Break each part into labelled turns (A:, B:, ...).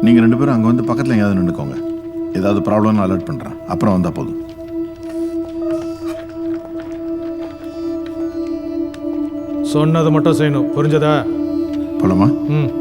A: நீங்கள் 2 பேரும் அங்கே வந்து பக்கத்தில் எங்கேயாவது நின்றுக்கோங்க. ஏதாவது ப்ராப்ளம்னு அலர்ட் பண்ணுறேன். அப்புறம் வந்தால் போதும்.
B: சொன்னதை மட்டும் செய்யணும், புரிஞ்சதா?
A: போலாமா?
B: ம்.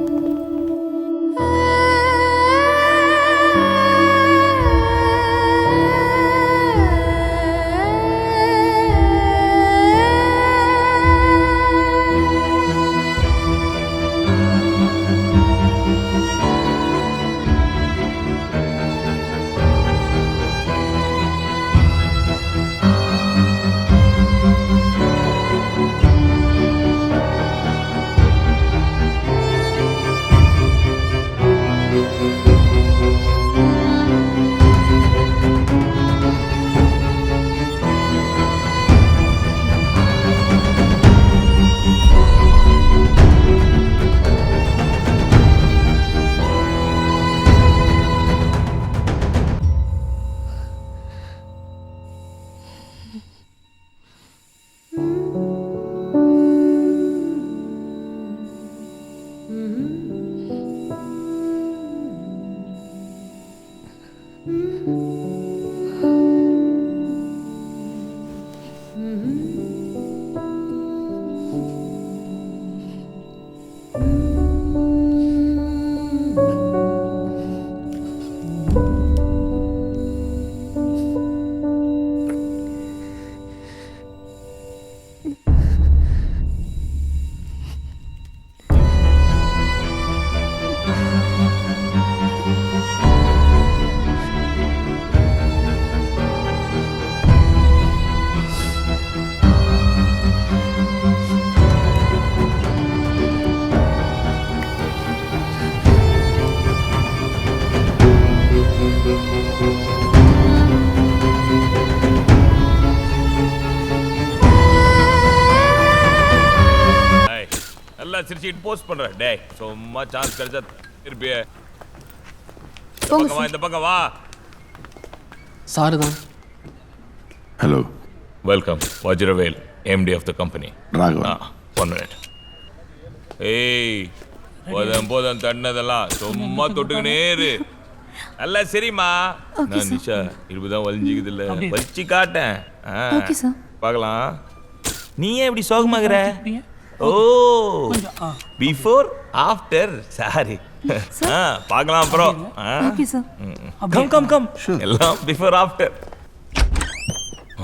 C: சிரிச்சிட்டு போஸ்ட் பண்றேன். டேய் சும்மா சான்ஸ் கிடைச்சா திருப்பியே இந்த பக்கம் வா.
D: சாரு தான்.
A: Hello,
C: welcome. Vajravel, MD of the company.
A: Raghavan.
C: 1 minute. ஏய் போதம் தண்ணதெல்லாம் சும்மா தொட்டுக்கினே இரு. நல்லா சரிம்மா. நான் நிஷா இருபதான் வலிஞ்சிக்குது இல்ல, வச்சு காட்டேன். பார்க்கலாம். நீ ஏன் இப்படி சோகமாகற? ஓ, பிஃபோர் ஆஃப்டர். சாரி, பார்க்கலாம் அப்புறம். கம் கம் கம், எல்லாம் பிஃபோர் ஆஃப்டர்.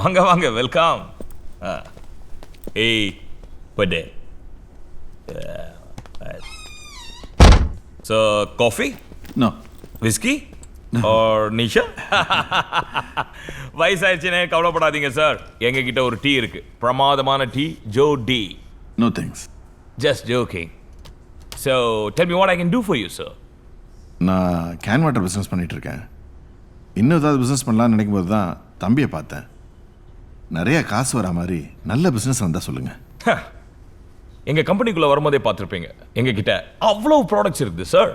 C: வாங்க வாங்க, வெல்கம். ஏய் பட்டே. So coffee?
A: No.
C: Whiskey? Or Nisha? வயசாயிடுச்சுனே கவலைப்படாதீங்க சார். எங்க கிட்ட ஒரு டீ இருக்கு, பிரமாதமான டீ, ஜோ டி.
A: No thanks.
C: Just joking. So tell me what I can do for you, sir.
A: நான் கேன் வாட்டர் பிஸ்னஸ் பண்ணிட்டு இருக்கேன். இன்னும் ஏதாவது பிஸ்னஸ் பண்ணலாம்னு நினைக்கும் போது தான் தம்பியை பார்த்தேன். நிறைய காசு வரா மாதிரி நல்ல பிஸ்னஸ் வந்தால் சொல்லுங்க.
C: எங்க கம்பெனிக்குள்ள வரும்போதே பார்த்துருப்பீங்க, எங்க கிட்ட அவ்வளவு ப்ராடக்ட்ஸ் இருக்குது sir.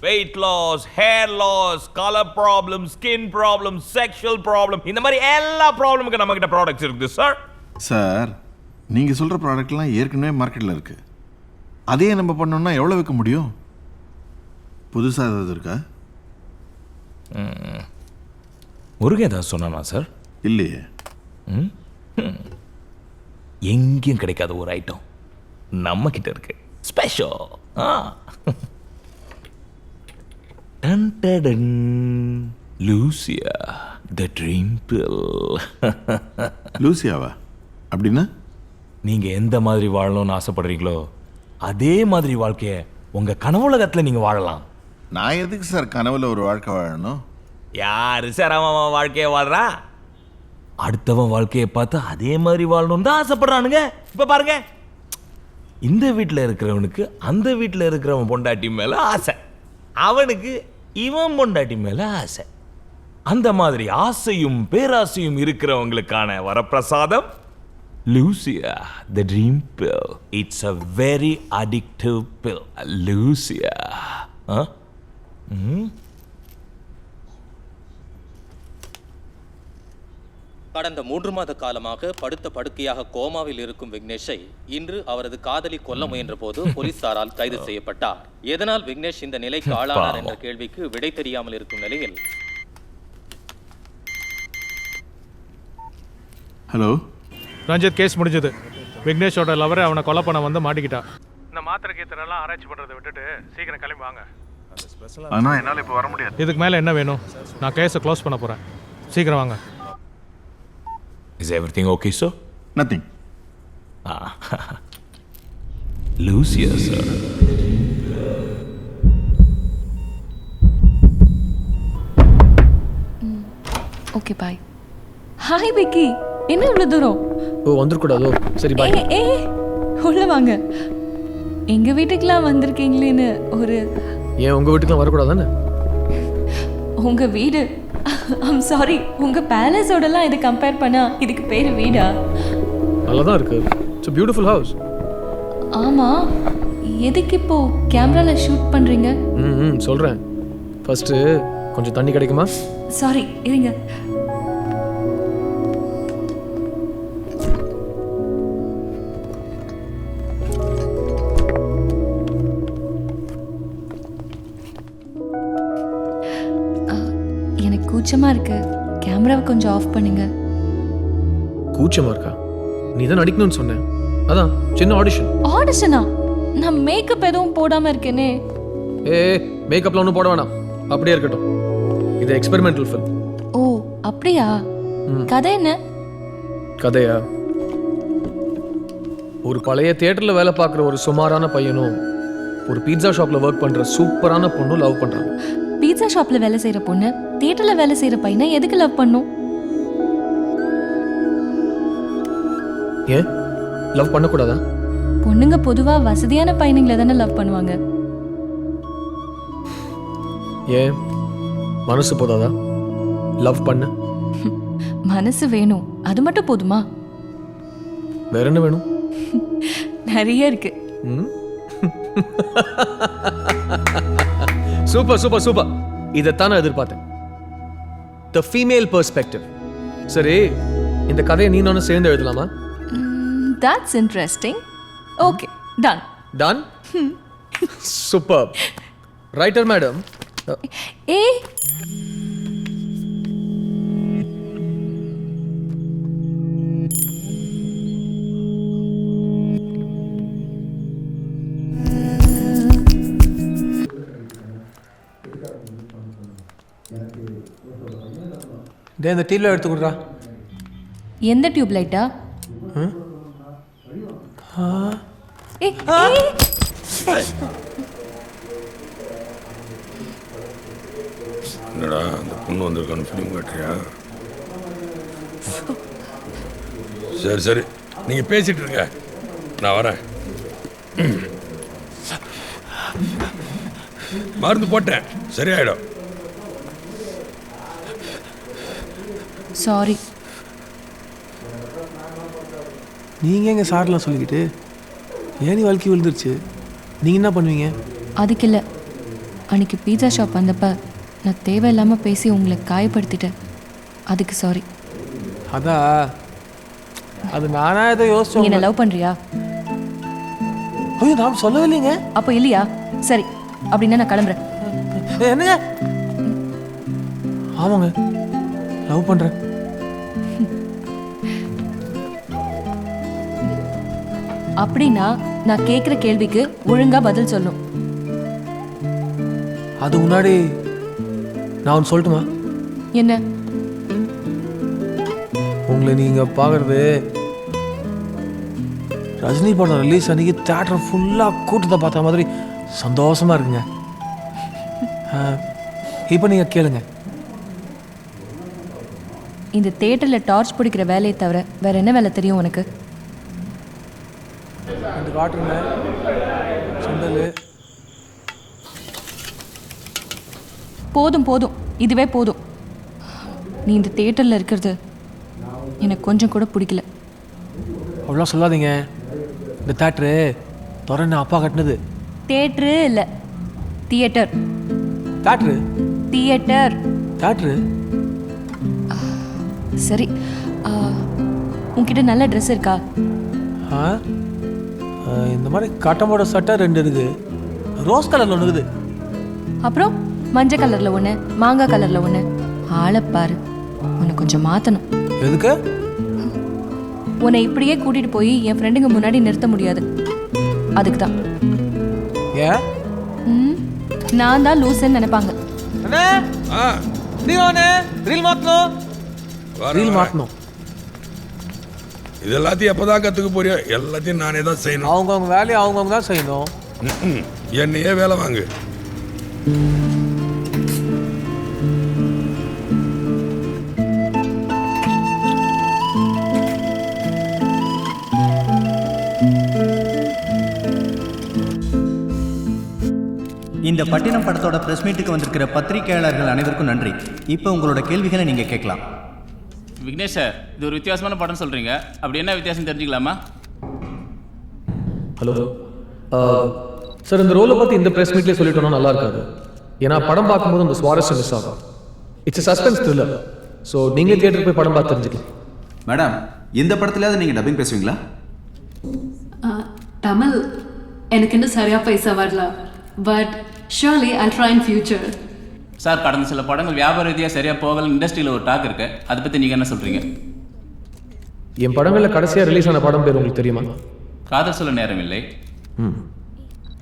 C: Weight loss, hair loss, colour problem, skin problem, sexual problem, இந்த மாதிரி எல்லா ப்ராப்ளமுக்கு நம்ம கிட்ட ப்ராடக்ட்ஸ் இருக்குது சார்.
A: சார், நீங்கள் சொல்கிற ப்ராடக்ட்லாம் ஏற்கனவே மார்க்கெட்டில் இருக்குது. அதையே நம்ம பண்ணோம்னா எவ்வளோ விற்க முடியும்? புதுசாக ஏதாவது இருக்கா?
C: முருகன் ஏதாவது சொன்னானா சார்?
A: இல்லையே.
C: எங்கேயும் கிடைக்காத ஒரு ஐட்டம் நம்ம கிட்ட இருக்கு, special. Lucia the dream pill.
A: லூசியாவா? அப்படின்னா
C: நீங்க எந்த மாதிரி வாழணும்னு ஆசைப்படுறீங்களோ அதே மாதிரி வாழ்க்கைய உங்க கனவுலகத்துல நீங்க வாழலாம்.
A: நான் எதுக்கு சார் கனவுல ஒரு வாழ்க்கை வாழணும்?
C: யாரு சார் அவன் வாழ்க்கைய வாழ்றா? அடுத்தவன் வாழ்க்கையை பார்த்து அதே மாதிரி வாழணும் தான் ஆசைப்படுறானுங்க. இப்ப பாருங்க, இந்த வீட்டில் இருக்கிறவனுக்கு அந்த வீட்டில் இருக்கிறவன் பொண்டாட்டி மேல ஆசை, அவனுக்கு இவன் பொண்டாட்டி மேல ஆசை. அந்த மாதிரி ஆசையும் பேராசையும் இருக்கிறவங்களுக்கான வரப்பிரசாதம் Lucia, the dream pill. It's a very addictive pill. Lucia. Huh?
E: கடந்த 3 மாத காலமாக படுத்த படுக்கையாக கோமாவில் இருக்கும் விக்னேஷை இன்று அவரது காதலி கொல்ல முயன்ற போது போலீசாரால் கைது செய்யப்பட்டார். எதனால் விக்னேஷ் இந்த நிலைக்கு ஆளானார் என்ற கேள்விக்கு விடை தெரியாமல் இருக்கும் நிலையில்
A: ஹலோ
B: ரஞ்சித், கேஸ் முடிஞ்சது. விக்னேஷோட லவரை அவனை கொலை பண்ண வந்து மாட்டிக்கிட்டா. இந்த மாத்திரை கீத்திரெல்லாம் ஆராய்ச்சி பண்ணுறதை விட்டுட்டு சீக்கிரம் கிளம்பி வாங்க.
A: ஆனால் என்னால் இப்போ வர முடியாது.
B: இதுக்கு மேலே என்ன வேணும்? நான் கேஸை க்ளோஸ் பண்ண போகிறேன். சீக்கிரம் வாங்க.
C: Is everything okay, sir?
A: Nothing.
C: Lucia, sir.
F: Okay bye. Hi Vicky, என்ன இவ்வளோ தூரம்?
D: ஓ வந்துடக்கூடாதோ? சரி பாய்.
F: ஏ உள்ள வாங்க. எங்கள் வீட்டுக்கெலாம் வந்திருக்கீங்களேன்னு ஒரு...
D: ஏன் உங்கள் வீட்டுக்குலாம் வரக்கூடாதானே?
F: உங்கள் வீடு, ஐம் சாரி, உங்கள் பேலஸோடலாம் இதை கம்பேர் பண்ணால் இதுக்கு பேர் வீடா?
D: நல்லா தான் இருக்குது. It's beautiful house.
F: ஆமாம், எதுக்கு இப்போது கேமராவில் ஷூட் பண்ணுறீங்க?
D: சொல்கிறேன். ஃபஸ்ட்டு கொஞ்சம் தண்ணி கிடைக்குமா?
F: சாரி, இருங்க. எனக்கு கூச்சமாக இருக்கு, கேமராவை கொஞ்சம் ஆஃப் பண்ணுங்க.
D: கூச்சமாக இருக்கா? நீ தான் நடிக்கணும்னு சொன்னேன், அதான் சின்ன ஆடிஷன்.
F: ஆடிஷனா? நான் மேக்கப் எதுவும் போடாமல் இருக்கேனே.
D: மேக்கப்ல ஒன்றும் போட வேணாம், அப்படியே இருக்கட்டும். இது எக்ஸ்பெரிமெண்டல் ஃபில்ம்.
F: ஓ அப்படியா? கதை என்ன?
D: கதையா? ஒரு பழைய தியேட்டர்ல வேலை பார்க்குற ஒரு சுமாரான பையனும் ஒரு பீட்சா ஷாப்ல ஒர்க் பண்ற சூப்பரான பொண்ணும் லவ் பண்றாங்க.
F: பீட்சா ஷாப்ல வேலை செய்யற பொண்ணு தியேட்டர்ல வேலை செய்யற பையனை எதுக்கு லவ் பண்ணும்?
D: ஏன் லவ் பண்ணக்கூடாதா?
F: பொண்ணுங்க பொதுவா வசதியான பையனுங்களை தானே லவ் பண்ணுவாங்க.
D: ஏன் மனசு போதாதா லவ் பண்ண?
F: மனசு வேணும், அது மட்டும் போதுமா?
D: வேற என்ன வேணும்?
F: நிறைய இருக்கு.
D: சூப்பர் சூப்பர் சூப்பர், இதைத்தான் நான் எதிர்பார்த்தேன். The female perspective. சரி, இந்த கதையை நீ நானும் சேர்ந்து எழுதலாமா?
F: That's interesting. Okay, done.
D: Done? Superb. Writer madam.
F: ஏய்,
D: இந்த டீல எடுத்து கொடுறா.
F: எந்த டியூப் லைட்டா? ஏய்,
G: என்னடா அந்த பொண்ணு வந்திருக்கான்னு ஃபிலிம் காட்டுறியா? சரி சரி, நீங்கள் பேசிட்டு இருங்க, நான் வரேன். மருந்து போட்டேன், சரியாயிடும்.
F: சாரி.
H: நீங்கள் எங்கள் சார்லாம் சொல்லிக்கிட்டு ஏனி வாழ்க்கை விழுந்துருச்சு, நீங்கள் என்ன பண்ணுவீங்க?
F: அதுக்கு இல்லை, அன்னைக்கு பீட்சா ஷாப் வந்தப்ப நான் தேவையில்லாமல் பேசி உங்களை காயப்படுத்திட்டேன். அதுக்கு சாரி.
H: அதான் அது நானா ஏதோ
F: நீ
H: யோசிச்சோம்.
F: என்ன லவ் பண்ணுறியா?
H: ஐயோ, நான் சொல்லவே இல்லைங்க.
F: அப்போ இல்லையா? சரி, அப்படின்னா நான் கிளம்புறேன்.
H: என்னங்க? ஆமாங்க, லவ் பண்ணுறேன்.
F: அப்படின்னா நான் கேட்குற கேள்விக்கு ஒழுங்கா பதில் சொல்லணும்.
H: அது முன்னாடி நான் ஒன்று சொல்லட்டுமா?
F: என்ன?
H: உங்களை நீங்கள் பார்க்குறது ரஜினி படம் ரிலீஸ் அன்றைக்கி தேட்டர் ஃபுல்லாக கூட்டத்தை பார்த்த மாதிரி சந்தோஷமாக இருக்குங்க. இப்போ நீங்கள் கேளுங்க.
F: இந்த தேட்டரில் டார்ச் பிடிக்கிற வேலையை தவிர வேற என்ன வேலை தெரியும் உனக்கு?
H: இந்த காட்டுங்க சுண்டல்.
F: போதும் போதும், இதுவே போதும். நீ இந்த தேட்டரில் இருக்கிறது எனக்கு கொஞ்சம் கூட பிடிக்கல.
H: அவ்வளோ சொல்லாதீங்க. இந்த தேட்ரு துறன்னு அப்பா கட்டினது.
F: தேட்டரு இல்லை, தியேட்டர்.
H: Theatre
F: theatre.
H: தேட்ரு.
F: சரி, உன்கிட்ட நல்ல ட்ரெஸ் இருக்கா?
H: ஆ இந்த மாதிரி கட்டமோட சட்டை 2 இருக்குது, ரோஸ் கலரில் ஒன்று இருக்குது.
F: அப்புறம் மஞ்சள் கலரில் ஒன்று, மாங்காய் கலரில் ஒன்று. ஆளப்பாரு, உன்னை கொஞ்சம் மாற்றணும்.
H: எதுக்கு?
F: உன்னை இப்படியே கூட்டிகிட்டு போய் என் ஃப்ரெண்டுங்க முன்னாடி நிறுத்த முடியாது, அதுக்கு தான்.
H: ஏன்?
F: நான் தான் லூசுன்னு நினைப்பாங்க.
H: அண்ணே
G: ஆ
H: நீவானே ரீல் மாற்றணும், ரீல் மாற்றணும்.
G: இது எல்லாத்தையும் எப்போதான் கற்றுக்க போறியோ? எல்லாத்தையும் நானே தான் செய்யணும்.
H: அவங்கவுங்க வேலையை அவங்கவுங்க தான் செய்யணும்.
G: என்னையே வேலை வாங்கு.
I: இந்த பட்டினம் படத்தோட ப்ரெஸ் மீட்டுக்கு வந்திருக்கிற பத்திரிகையாளர்கள் அனைவருக்கும் நன்றி. இப்போ உங்களோட கேள்விகளை நீங்கள் கேட்கலாம்.
J: விக்னேஷ் சார், இது ஒரு வித்தியாசமான படம் சொல்கிறீங்க, அப்படி என்ன வித்தியாசம் தெரிஞ்சுக்கலாமா?
D: ஹலோ சார், இந்த ரோலை பற்றி இந்த ப்ரெஸ் மீட்லேயே சொல்லிட்டோம்னா நல்லா இருக்காது. ஏன்னா படம் பார்க்கும்போது அந்த சுவாரஸ்யம் மிஸ் ஆகும். It's suspense thriller. ஸோ நீங்களே தியேட்டருக்கு போய் படம் பார்த்து தெரிஞ்சுக்கலாம்.
I: மேடம், இந்த படத்துலையாவது நீங்கள் டப்பிங் பேசுவீங்களா?
K: தமிழ் எனக்கு இன்னும் சரியாக பேச வரல, but surely I'll try in future.
J: Sir, கடந்த சில படங்கள் வியாபார ரீதியாக சரியாக போகல, இண்டஸ்ட்ரியில் ஒரு டாக் இருக்கு, அதை பற்றி நீங்கள் என்ன சொல்கிறீங்க?
D: என் படங்களில் கடைசியாக ரிலீஸ் ஆன படம் பேர் உங்களுக்கு தெரியுமா?
J: காதல் சொல்ல நேரம் இல்லை.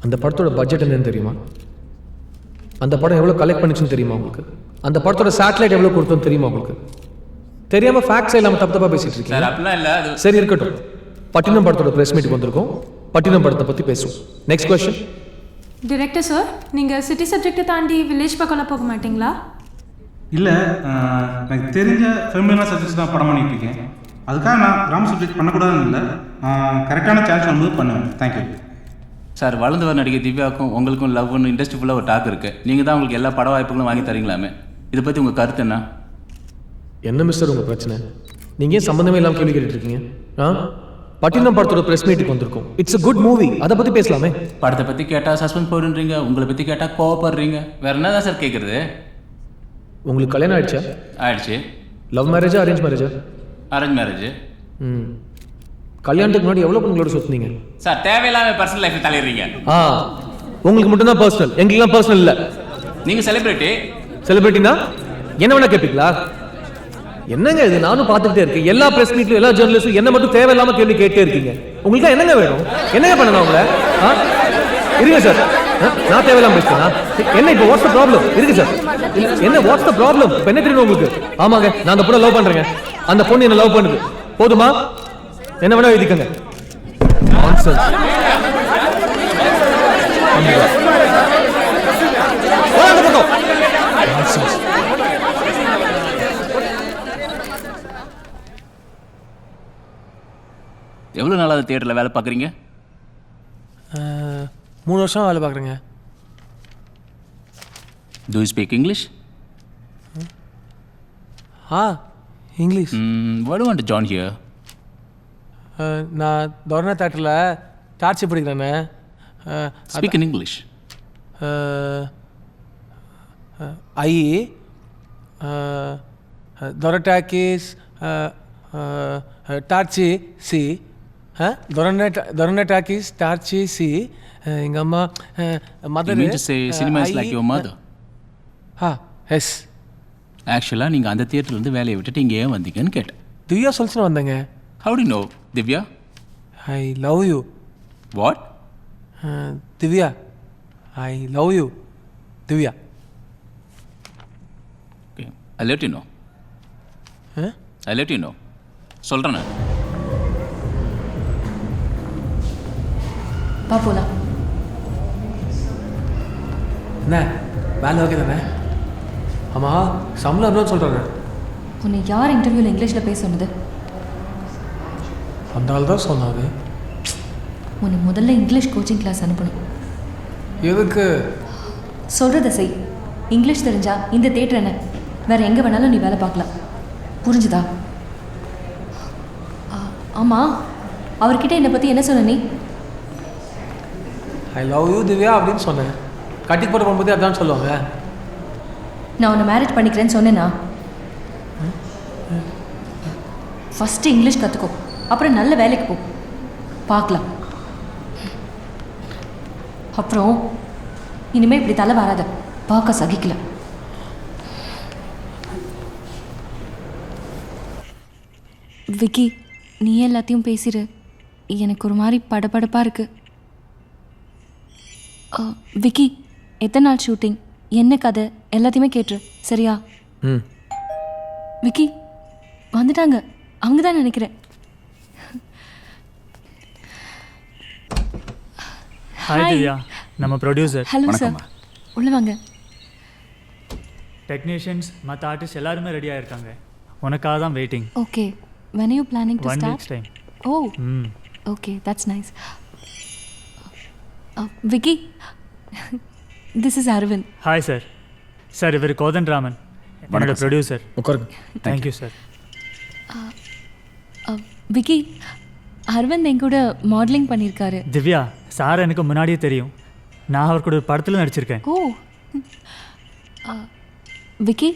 D: அந்த படத்தோட பட்ஜெட் என்னன்னு தெரியுமா? அந்த படம் எவ்வளோ கலெக்ட் பண்ணிச்சுன்னு தெரியுமா உங்களுக்கு? அந்த படத்தோட சேட்டலைட் எவ்வளோ கொடுத்தோன்னு தெரியுமா உங்களுக்கு? தெரியாமல் ஃபேக்ட்ஸ் இல்லாமல் தப்பு தப்பாக பேசிட்டு
J: சார்,
D: இருக்கீங்க.
J: அப்படிலாம் இல்லை. அது
D: சரி, இருக்கட்டும். பட்டினம் படத்தோட ப்ரெஸ் மீட்டுக்கு வந்திருக்கோம். பட்டினம் படத்தை பற்றி பேசுவோம். Next question.
K: டிரெக்டர் சார், நீங்கள் சிட்டி சப்ஜெக்டை தாண்டி வில்லேஜ் பக்கம்லாம் போக மாட்டீங்களா?
L: இல்லை, எனக்கு தெரிஞ்ச ஃபெமிலியனாக சப்ஜெக்ட்ஸ் தான் படம் பண்ணிகிட்டு இருக்கேன். அதுக்காக நான் கிராம சப்ஜெக்ட் பண்ணக்கூடாதுன்னு இல்லை, கரெக்டான சான்ஸ் வரும்போது பண்ணுவேன். Thank you
J: sir. வளர்ந்து வர நடிகை திவ்யாவுக்கும் உங்களுக்கும் லவ்னு இண்டஸ்ட்ரி ஃபுல்லாக ஒரு டாக் இருக்குது. நீங்கள் தான் உங்களுக்கு எல்லா பட வாய்ப்புகளும் வாங்கி தரீங்களாமே, இதை பற்றி உங்கள் கருத்து என்ன?
D: என்ன மிஸ்டர் உங்கள் பிரச்சனை? நீங்கள் ஏன் சம்மந்தமே இல்லாமல் கேள்வி கேட்டுட்டு இருக்கீங்க? பட்டினம் படத்தோட ப்ரெஸ் மீட்டுக்கு வந்திருக்கோம். இட்ஸ் a குட் மூவி, அதை பற்றி பேசலாமே.
J: படத்தை பற்றி கேட்டால் சஸ்பென்ஸ் போடுன்றீங்க, உங்களை பற்றி கேட்டால் கோவப்படுறீங்க. வேற என்ன தான் சார் கேட்குறது?
D: உங்களுக்கு கல்யாணம் ஆயிடுச்சா?
J: ஆயிடுச்சு.
D: லவ் மேரேஜா அரேஞ்ச் மேரேஜா?
J: Arrange marriage.
D: கல்யாணத்துக்கு முன்னாடி எவ்வளோ பொண்ணுங்களோட சுற்றுனீங்க?
J: சார், தேவையில்லாம பர்சனல் லைஃப் தலையிடுறீங்க.
D: உங்களுக்கு மட்டும்தான் பர்சனல், எங்களுக்குலாம் பர்சனல் இல்லை.
J: நீங்கள் செலிபிரிட்டி.
D: செலிபிரிட்டினா என்ன வேணா கேட்பீங்களா? என்னங்க இது? நானும் பார்த்துக்கிட்டே இருக்கேன். எல்லா பிரஸ் மீட்லையும் எல்லா ஜேர்னலிஸ்டும் என்ன மட்டும் தேவையில்லாம கேள்வி கேட்டே இருக்கீங்க. உங்களுக்கு என்னங்க வேணும்? என்னங்க பண்ணணும் உங்களை? இருங்க சார், நான் தேவையில்லாம பேசுறேனா? என்ன இப்போ வாட்ஸ் த ப்ராப்ளம்? இருக்கு சார், என்ன வாட்ஸ் த ப்ராப்ளம்? இப்போ என்ன தெரியும் உங்களுக்கு? ஆமாங்க, நான் அந்த பொண்ணை லவ் பண்றேங்க. அந்த பொண்ணு என்ன லவ் பண்ணுது. போதுமா? என்ன வேணா எழுதிக்கங்க.
J: எவ்வளோ நாளாவது தியேட்டரில் வேலை பார்க்குறீங்க?
H: 3 வருஷம் வேலை பார்க்குறேங்க.
J: Do you speak English?
H: English.
J: Why do you want to join here?
H: நான் தோரணா தேட்டரில் டார்ச்சி படிக்கிறேண்ணே.
J: Speak in English.
H: Dorotakis டார்ச்சி சி. Dorotakis டார்ச்சி சி. எங்கள் அம்மா mother.
J: You mean to say cinema is like your mother?
H: Yes.
J: ஆக்சுவலாக நீங்கள் அந்த தியேட்டர்லேருந்து வேலையை விட்டுட்டு இங்கே ஏன் வந்தீங்கன்னு கேட்டேன்.
H: திவ்யா சொல்லிச்சுன்னு வந்தேங்க.
J: How do you know Divya?
H: I love you.
J: What?
H: Divya, I love you Divya.
J: Okay, I'll let you know. I'll let you know. சொல்கிறேண்ணே.
F: பா போலாம்.
H: என்ன வேலை ஓகே தானே? ஆமாம், சம்பளம் எவ்வளோன்னு சொல்கிறேன்.
F: உன்னை யார் இன்டர்வியூவில் இங்கிலீஷில் பேச சொன்னது?
H: அந்த ஆள் தான் சொன்னாரு.
F: உன்னை முதல்ல இங்கிலீஷ் கோச்சிங் கிளாஸ் அனுப்பணும்.
H: எதுக்கு?
F: சொல்கிறத செய். இங்கிலீஷ் தெரிஞ்சா இந்த தேட்டர் என்ன, வேறு எங்கே வேணாலும் நீ வேலை பார்க்கலாம். புரிஞ்சுதா? ஆமாம், அவர்கிட்ட என்னை பற்றி என்ன சொன்ன நீ?
H: ஐ லவ் யூ திவ்யா அப்படின்னு சொன்னேன். கட்டி போட்டு போகும்போது அதான் சொல்லுவாங்க.
F: நான் உன்னை மேரேஜ் பண்ணிக்கிறேன்னு சொன்னேன்னா? ஃபஸ்ட்டு இங்கிலீஷ் கற்றுக்கோ, அப்புறம் நல்ல வேலைக்கு போ, பார்க்கலாம். அப்புறம் இனிமேல் இப்படி தலை வராத, பார்க்க சகிக்கல. விக்கி, நீ எல்லாத்தையும் பேசிடு, எனக்கு ஒரு மாதிரி படபடப்பாக இருக்கு. விக்கி, எத்தனை நாள் ஷூட்டிங், என்ன கதை, எல்லாத்தையுமே கேட்டுரு சரியா?
D: ம்.
F: விக்கி வந்துட்டாங்க, அவங்க தான் நினைக்கிறேன்.
M: ஹாய் திவ்யா, நம்ம ப்ரொடியூசர்.
F: ஹலோ சார், உள்ள வாங்க.
M: டெக்னீஷியன்ஸ் மற்ற ஆர்டிஸ்ட் எல்லாருமே ரெடியாக இருக்காங்க, உனக்காக தான் waiting.
F: Okay, when are you planning to
M: 1
F: start?
M: week's time.
F: Oh, okay, that's nice. Vicky, this is Arvind.
M: Hi sir. Sir, இவர் கோதன் ராமன், என்னோட ப்ரொடியூசர்.
D: உட்காருங்க.
M: Thank you sir.
F: விக்கி, அரவிந்த் என் கூட மாடலிங் பண்ணியிருக்காரு.
M: திவ்யா, சார் எனக்கு முன்னாடியே தெரியும், நான் அவர் கூட ஒரு படத்தில் நடிச்சிருக்கேன்.
F: ஓ, விக்கி,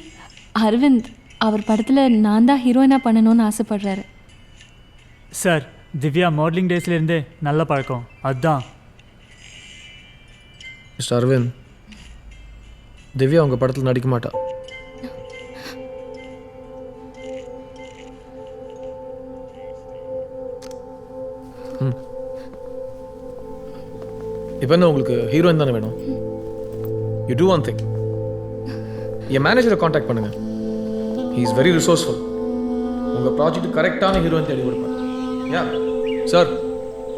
F: அரவிந்த் அவர் படத்தில் நான் தான் ஹீரோயினாக பண்ணணும்னு ஆசைப்படுறாரு.
M: சார், திவ்யா மாடலிங் டேஸ்லேருந்தே நல்ல பழக்கம், அதுதான்.
D: மிஸ்டர் அரவிந்த், திவ்யா உங்கள் படத்தில் நடிக்க மாட்டா. இப்போ என்ன உங்களுக்கு ஹீரோயின் தானே வேணும்? யூ டூ ஒன் திங், என் மேனேஜரை காண்டாக்ட் பண்ணுங்க. He is very resourceful. உங்கள் ப்ராஜெக்ட் கரெக்டான ஹீரோயின் தேடி கொடுப்பேன். யா சார்,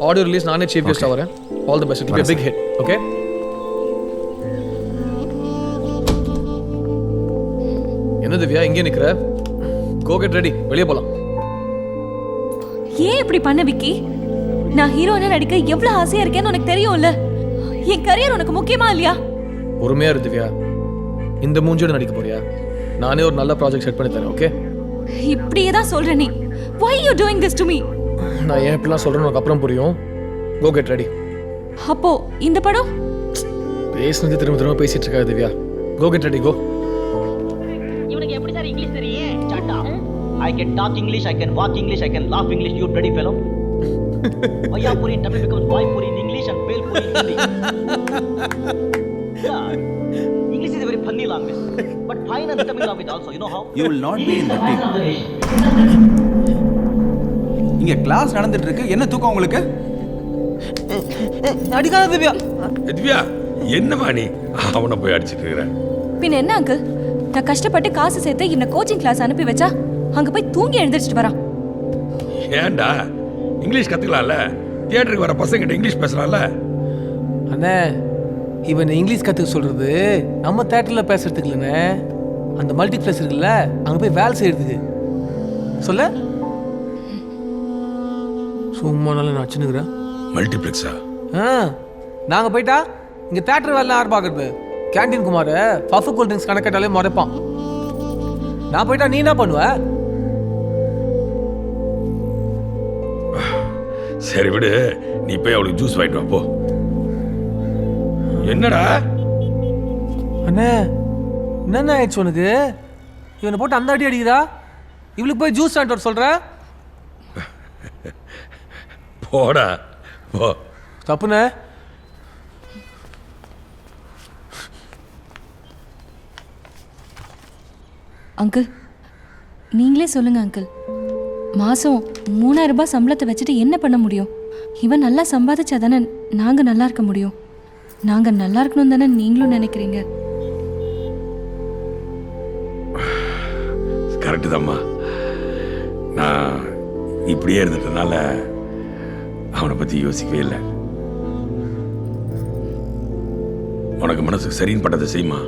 D: ஆடியோ ரிலீஸ் நானே சீஃப் கெஸ்ட்டாக வரேன். All the best, it will be a big hit. Okay? என்ன திவ்யா இங்கே நிற்கிற? கோ கெட் ரெடி, வெளியே போகலாம்.
F: ஏன் இப்படி பண்ண விக்கி? நான் ஹீரோயினா நடிக்க எவ்வளோ ஆசையாக இருக்கேன்னு உனக்கு தெரியும்ல. என் கரியர் உனக்கு முக்கியமா இல்லையா?
D: பொறுமையா இரு திவ்யா, இந்த மூஞ்சோட நடிக்க போறியா? நானே ஒரு நல்ல ப்ராஜெக்ட் செட் பண்ணி தரேன். ஓகே?
F: இப்படியே தான் சொல்ற நீ. Why you doing this to me?
D: நான் ஏன் இப்படிலாம் சொல்றேன்னு உனக்கு அப்புறம் புரியும். Go get ready.
F: அப்போ இந்த படம்
D: பேசுனது திரும்ப திரும்ப பேசிட்டு இருக்காது Divya. Go get ready, go.
N: இவனுக்கு எப்படி சார் இங்கிலீஷ் தெரியும்? சட்டா. I can talk English, I can walk English, I can laugh English. You bloody fellow. Mayapuri in Tamil becomes Vaipuri in English and Belpuri in Hindi. Yeah. English is a very funny language. But fine and Tamil language also. You know how?
I: You will not be in the team. இங்க class நடந்துட்டு இருக்கு, என்ன தூக்கம் உங்களுக்கு?
H: அடிக்காத திவ்யா.
G: திவ்யா, என்னமா நீ அவனை போய் அடிச்சிட்டு இருக்கிற?
F: பின்ன என்ன அங்கிள், நான் கஷ்டப்பட்டு காசு சேர்த்து இவனை கோச்சிங் கிளாஸ் அனுப்பி வச்சா அங்க போய் தூங்கி எழுந்திரிச்சிட்டு வரான்.
G: ஏன்டா, இங்கிலீஷ் கத்துக்கலாம்ல, தியேட்டருக்கு வர பசங்கிட்ட இங்கிலீஷ் பேசலாம்ல.
H: அண்ணே, இவன் இங்கிலீஷ் கற்றுக்க சொல்கிறது நம்ம தேட்டரில் பேசுறதுக்கு இல்லைண்ணே, அந்த மல்டிப்ளெக்ஸ் இருக்குல்ல அங்கே போய் வேலை செய்யறதுக்கு. சொல்ல சும்மா நல்லா நச்சுனுக்குறேன்.
G: மல்டிப்ளெக்ஸா?
H: நாங்கள் போயிட்டா இங்கே தேட்டர் வேலை யார் பார்க்குறது? Canteen Kumar puff cool drinks கணக்கேட்டாலே முறைப்பான். நான் போயிட்டா நீ என்ன பண்ணுவ?
G: சரி விடு, நீ போய் அவளுக்கு ஜூஸ் வாங்கிட்டு வா போ. என்னடா
H: அண்ணே, என்னென்ன ஆயிடுச்சு உனக்கு? இவனை போட்டு அந்த அடி அடிக்குதா? இவளுக்கு போய் ஜூஸ் வாங்கிட்டு வர சொல்ற?
G: போடா போ.
H: தப்புண்ணே.
F: அங்கிள், நீங்களே சொல்லுங்க அங்கிள், மாதம் 3000 ரூபாய் சம்பளத்தை வச்சுட்டு என்ன பண்ண முடியும்? இவன் நல்லா சம்பாதிச்சா தானே நாங்கள் நல்லா இருக்க முடியும். நாங்கள் நல்லா இருக்கணும் தானே நீங்களும் நினைக்கிறீங்க.
G: கரெக்டு தாம்மா. நான் இப்படியே இருந்துட்டனால அவனை பற்றி யோசிக்கவே இல்லை. உனக்கு மனசுக்கு சரின்னு பட்டதை செய்யுமா.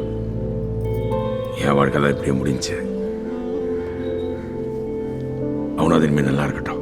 G: என் வாழ்க்கை தான் இப்படியே முடிஞ்சு. அவனும் அது இனிமேல் நல்லா இருக்கட்டும்.